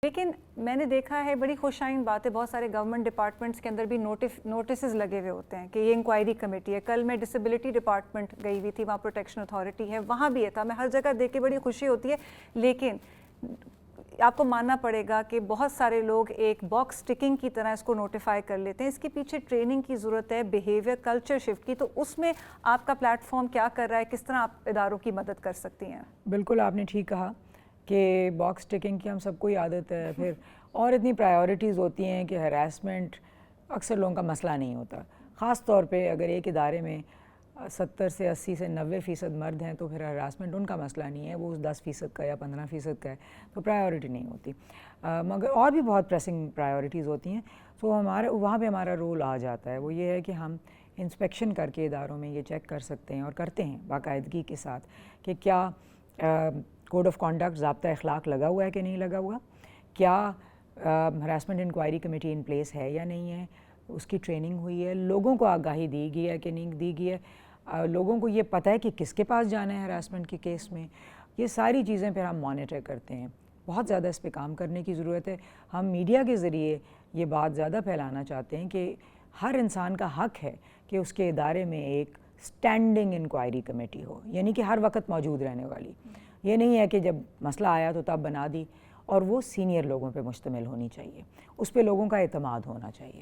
لیکن میں نے دیکھا ہے بڑی خوش آئند بات ہے، بہت سارے گورنمنٹ ڈپارٹمنٹس کے اندر بھی نوٹسز لگے ہوئے ہوتے ہیں کہ یہ انکوائری کمیٹی ہے. کل میں ڈسیبلٹی ڈپارٹمنٹ گئی ہوئی تھی، وہاں پروٹیکشن اتھارٹی ہے، وہاں بھی یہ تھا. میں ہر جگہ دیکھ کے بڑی خوشی ہوتی ہے. لیکن آپ کو ماننا پڑے گا کہ بہت سارے لوگ ایک باکس ٹکنگ کی طرح اس کو نوٹیفائی کر لیتے ہیں. اس کے پیچھے ٹریننگ کی ضرورت ہے، بیہیویئر کلچر شفٹ کی. تو اس میں آپ کا پلیٹ فارم کیا کر رہا ہے، کس طرح آپ اداروں کی مدد کر سکتی ہیں؟ بالکل آپ نے ٹھیک کہا کہ باکس ٹکنگ کی ہم سب کو ہی عادت ہے. پھر اور اتنی پرائیورٹیز ہوتی ہیں کہ ہراسمنٹ اکثر لوگوں کا مسئلہ نہیں ہوتا. خاص طور پہ اگر ایک ادارے میں 70 سے 80 سے 90% مرد ہیں تو پھر ہراسمنٹ ان کا مسئلہ نہیں ہے، وہ 10% کا یا 15% کا ہے تو پرائیورٹی نہیں ہوتی. مگر اور بھی بہت پریسنگ پرائیورٹیز ہوتی ہیں. تو وہاں پہ ہمارا رول آ جاتا ہے. وہ یہ ہے کہ ہم انسپیکشن کر کے اداروں میں یہ چیک کر سکتے ہیں اور کرتے ہیں باقاعدگی کے ساتھ کہ کیا کوڈ آف کانڈکٹ ضابطہ اخلاق لگا ہوا ہے کہ نہیں لگا ہوا، کیا harassment inquiry committee in place ہے یا نہیں ہے، اس کی ٹریننگ ہوئی ہے، لوگوں کو آگاہی دی گئی ہے کہ نہیں دی گئی ہے، لوگوں کو یہ پتہ ہے کہ کس کے پاس جانا ہے ہراسمنٹ کے کیس میں. یہ ساری چیزیں پھر ہم مانیٹر کرتے ہیں. بہت زیادہ اس پہ کام کرنے کی ضرورت ہے. ہم میڈیا کے ذریعے یہ بات زیادہ پھیلانا چاہتے ہیں کہ ہر انسان کا حق ہے کہ اس کے ادارے میں ایک اسٹینڈنگ انکوائری کمیٹی ہو، یعنی کہ ہر وقت موجود رہنے والی. یہ نہیں ہے کہ جب مسئلہ آیا تو تب بنا دی. اور وہ سینئر لوگوں پہ مشتمل ہونی چاہیے، اس پہ لوگوں کا اعتماد ہونا چاہیے.